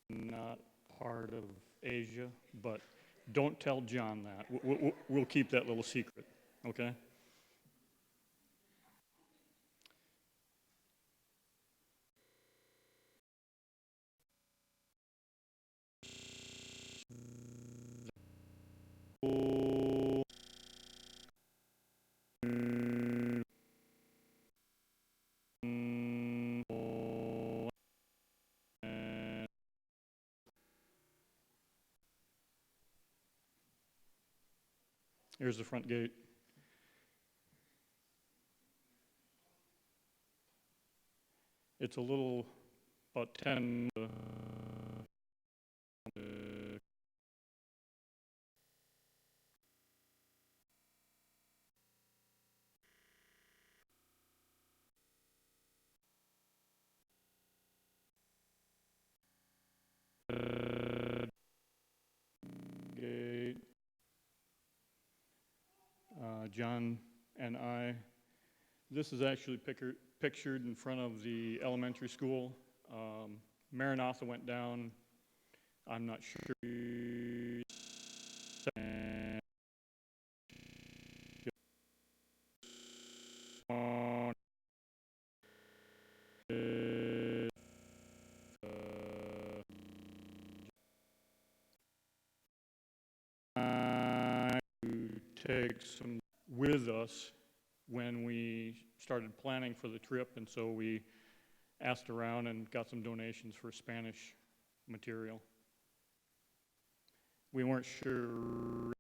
Not part of Asia, but don't tell John that. We'll keep that little secret, okay? Here's the front gate. It's a little, about 10. Gate. John and I. This is actually pictured in front of the elementary school. Maranatha went down. I'm not sure. Take some with us when we started planning for the trip, and so we asked around and got some donations for Spanish material. We weren't sure.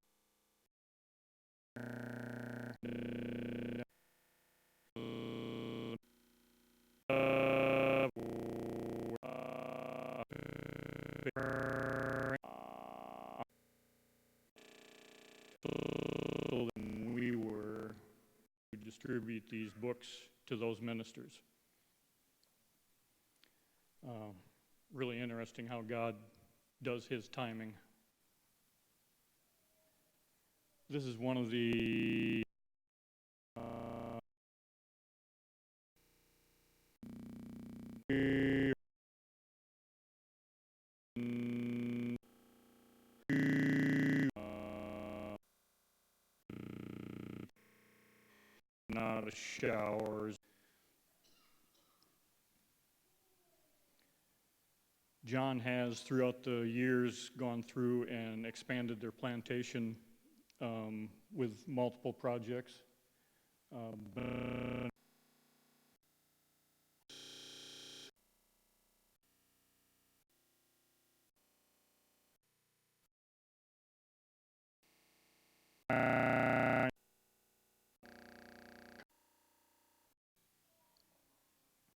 We were to distribute these books to those ministers. Really interesting how God does his timing. This is one of the not a showers. John has, throughout the years, gone through and expanded their plantation with multiple projects.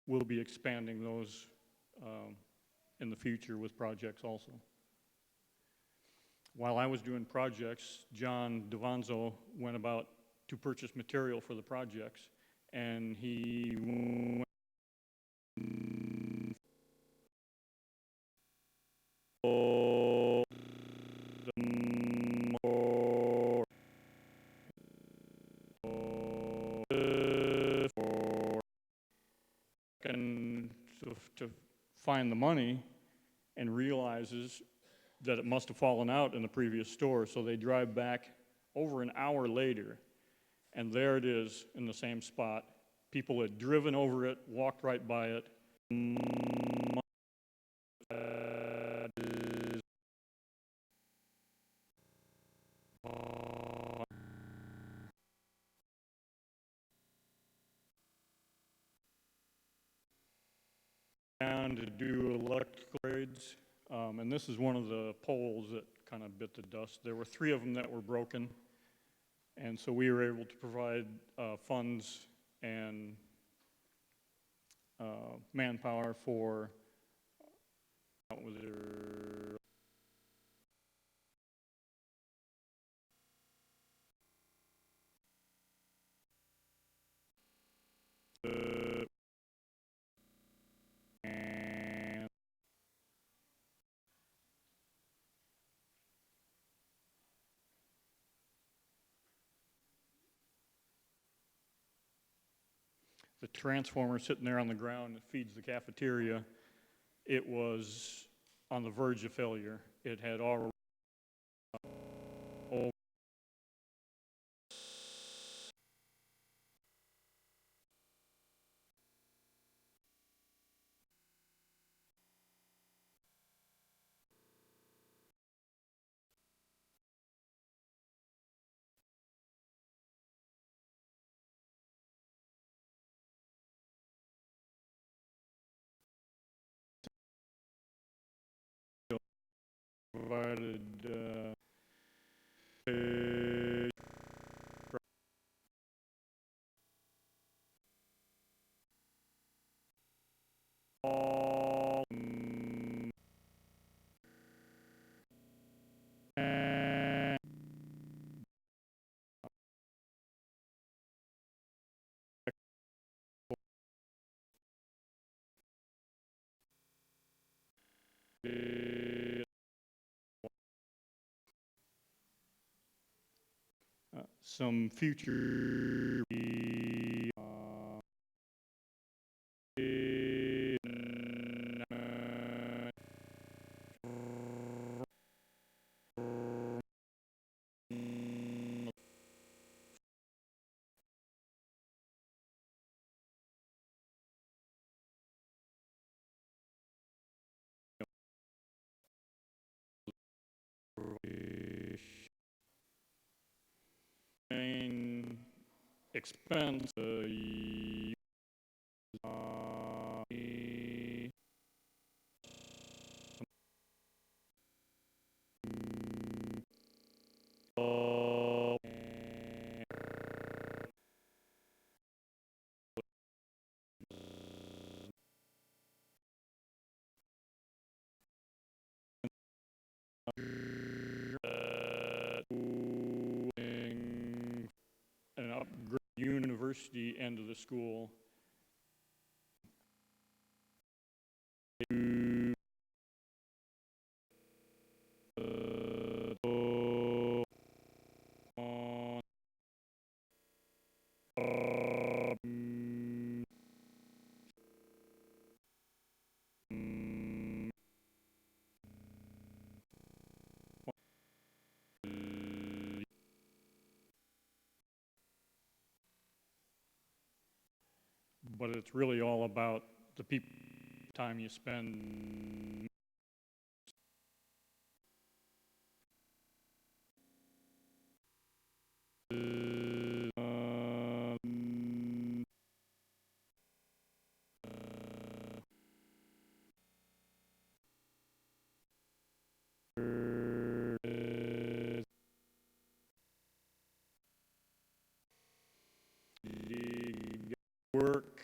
We'll be expanding those in the future with projects also. While I was doing projects, John Devanzo went about to purchase material for the projects, and he went to find the money and realizes that it must have fallen out in the previous store, so they drive back over an hour later, and there it is in the same spot. People had driven over it, walked right by it. to do electrical grades, and this is one of the poles that kind of bit the dust. There were 3 of them that were broken, and so we were able to provide funds and manpower for what was there, and the transformer sitting there on the ground that feeds the cafeteria, it was on the verge of failure. It had already provided some future main expense an upgrade university end of the school. But it's really all about the time you spend. Work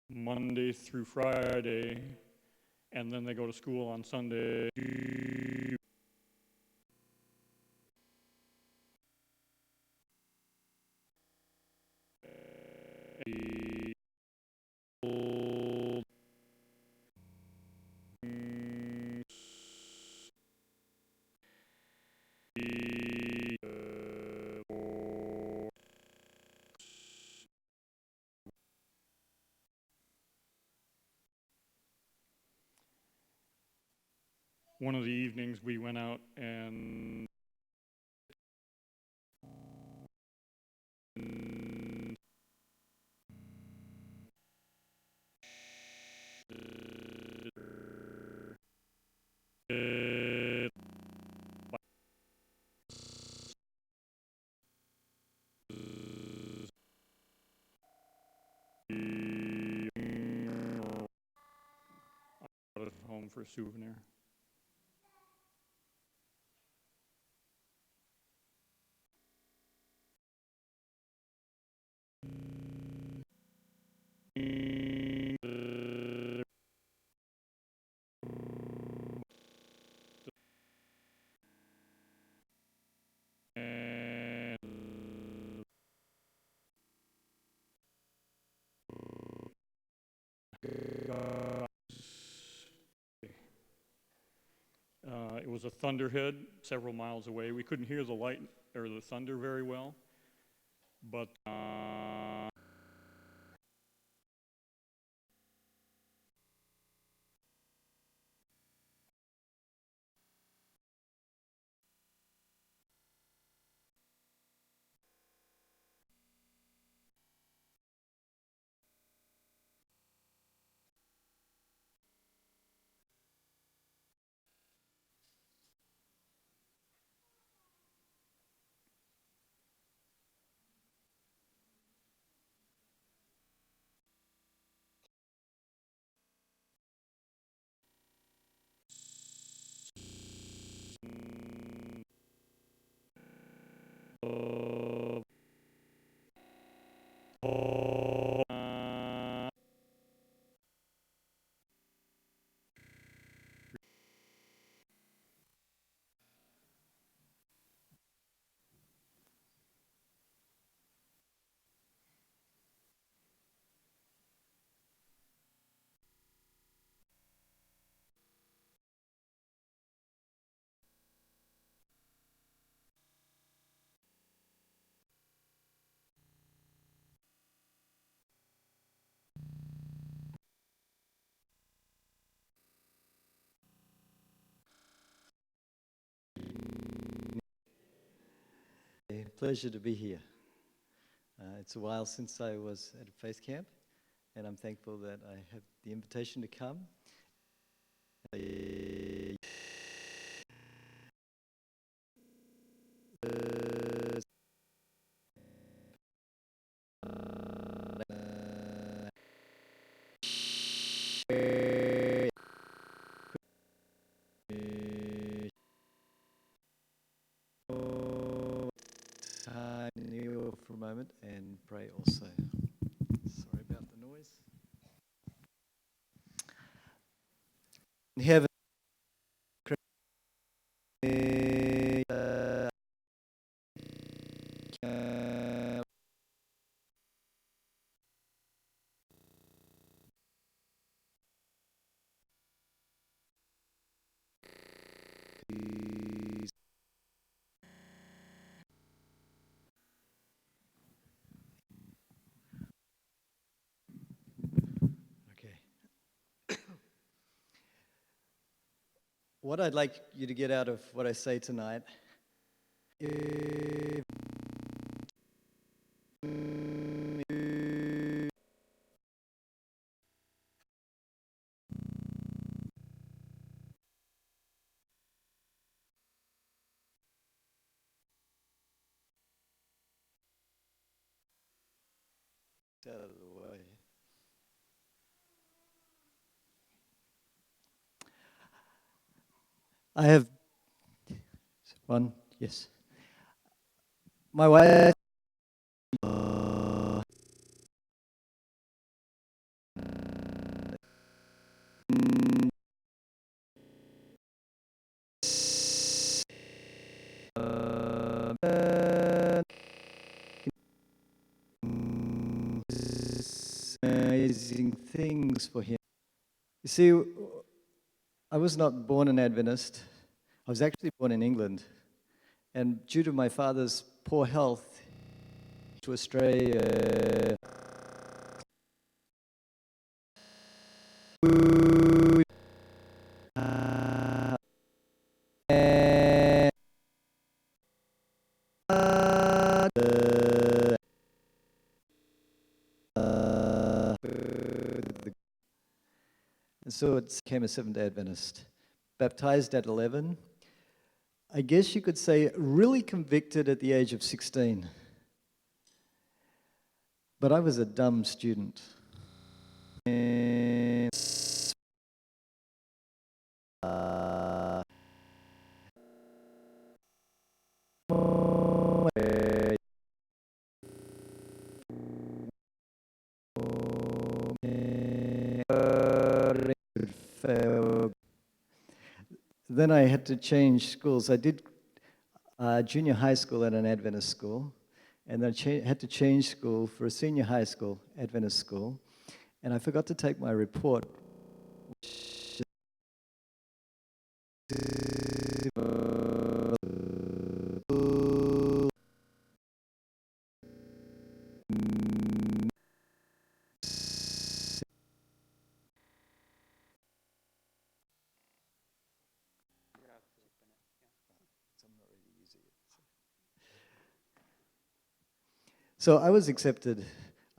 Monday through Friday, and then they go to school on Sunday. One of the evenings we went out and for a souvenir. It was a thunderhead several miles away. We couldn't hear the light or the thunder very well, but A pleasure to be here. It's a while since I was at a faith camp, and I'm thankful that I have the invitation to come. Kneel for a moment and pray also. Sorry about the noise. In heaven, okay. What I'd like you to get out of what I say tonight is out of the way. I have one, yes. My wife amazing things for him. You see, I was not born an Adventist. I was actually born in England. And due to my father's poor health, to Australia. And so it became a Seventh-day Adventist. Baptized at 11. I guess you could say really convicted at the age of 16. But I was a dumb student. And fail. Then I had to change schools. I did junior high school at an Adventist school, and then had to change school for a senior high school, Adventist school, and I forgot to take my report. So I was accepted.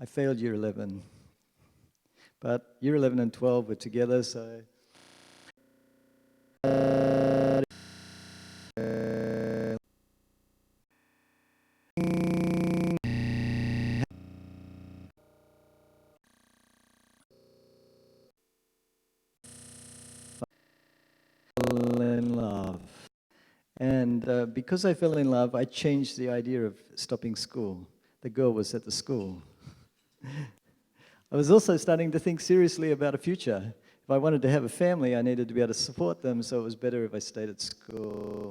I failed year 11. But year 11 and 12 were together, so... fell in love. And because I fell in love, I changed the idea of stopping school. The girl was at the school. I was also starting to think seriously about a future. If I wanted to have a family, I needed to be able to support them, so it was better if I stayed at school.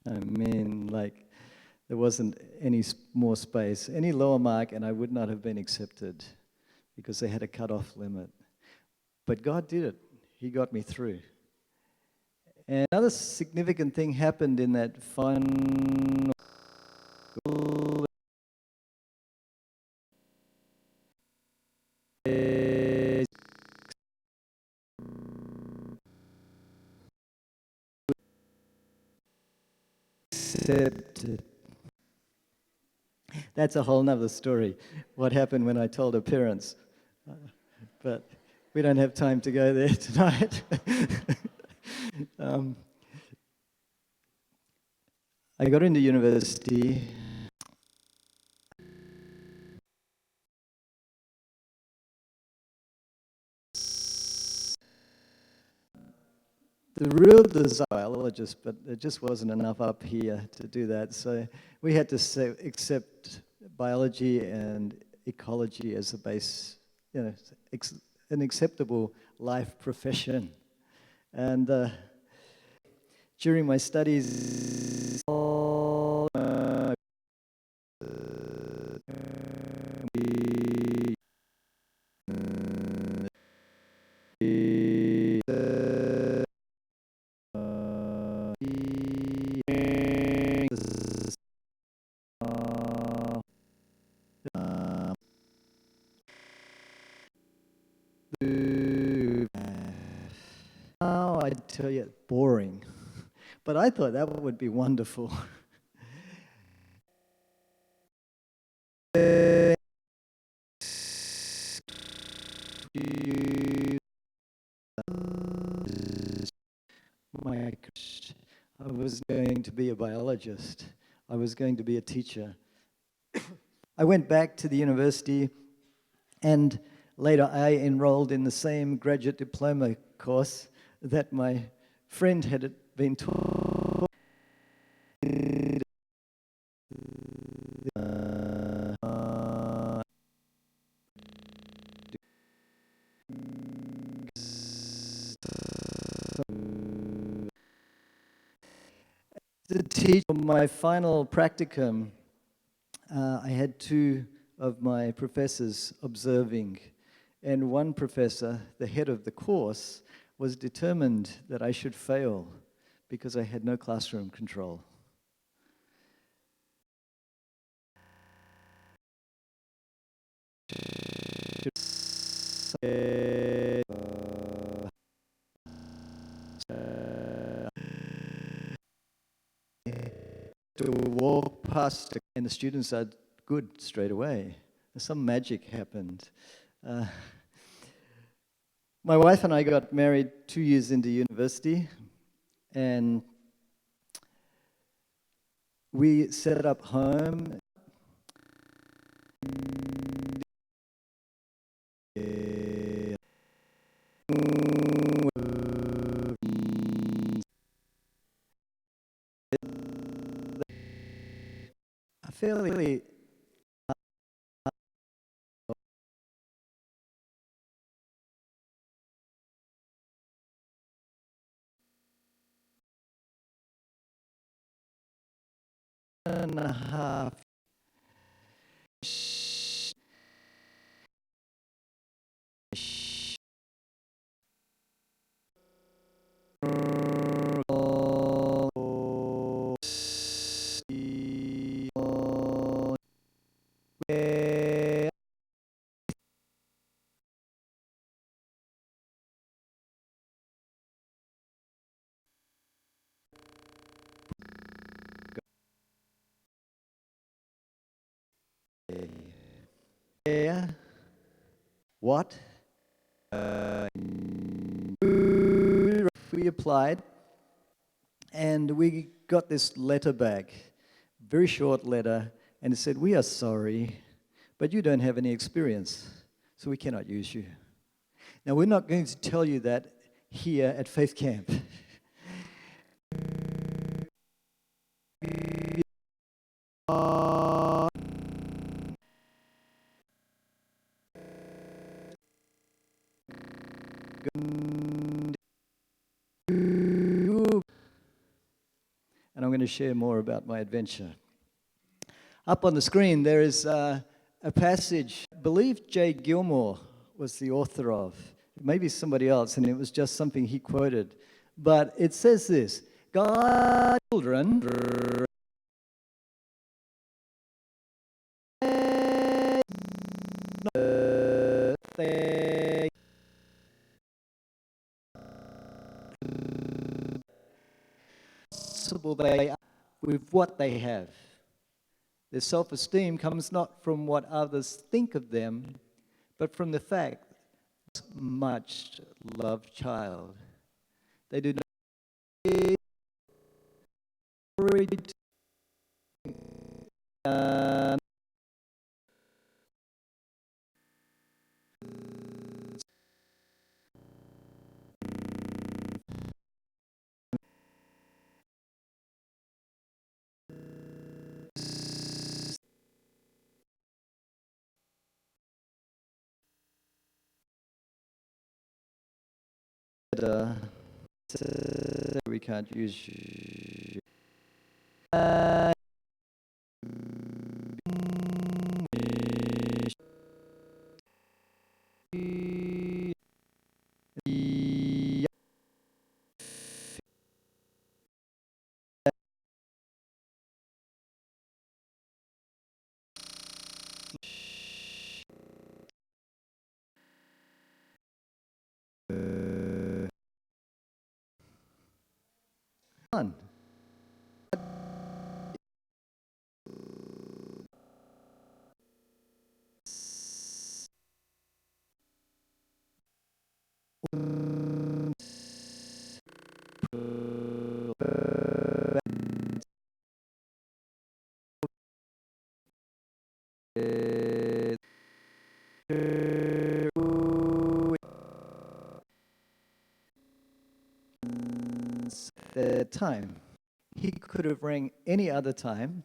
I mean, like, there wasn't any more space, any lower mark, and I would not have been accepted because they had a cut-off limit. But God did it. He got me through. And another significant thing happened in that final school. Accepted. That's a whole nother story, what happened when I told her parents. But we don't have time to go there tonight. I got into university. The real desire, biologist, but there just wasn't enough up here to do that. So we had to accept biology and ecology as a base, you know, an acceptable life profession. And during my studies, oh, I tell you, boring. But I thought that would be wonderful. I was going to be a biologist. I was going to be a teacher. I went back to the university, and later I enrolled in the same graduate diploma course that my friend had been taught. To teach my final practicum, I had two of my professors observing, and one professor, the head of the course, was determined that I should fail because I had no classroom control. To walk past, and the students are good straight away. Some magic happened. My wife and I got married 2 years into university, and we set up home. fairly and a half. What? We applied, and we got this letter back, very short letter, and it said, "We are sorry, but you don't have any experience, so we cannot use you." Now, we're not going to tell you that here at Faith Camp. And I'm going to share more about my adventure. Up on the screen, there is a passage I believe J. Gilmore was the author of. Maybe somebody else, and it was just something he quoted. But it says this: God's children they are with what they have. Their self-esteem comes not from what others think of them, but from the fact much loved child. They do not we can't use one. The time. He could have rang any other time.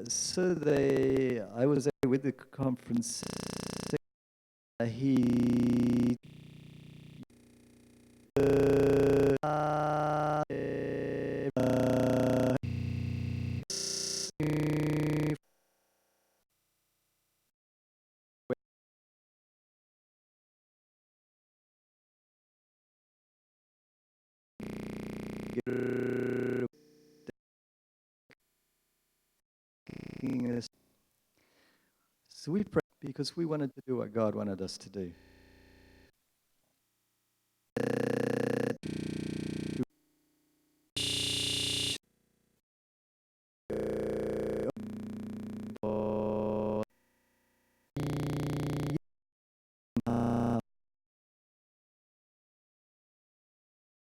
So I was there with the conference. He So we prayed because we wanted to do what God wanted us to do.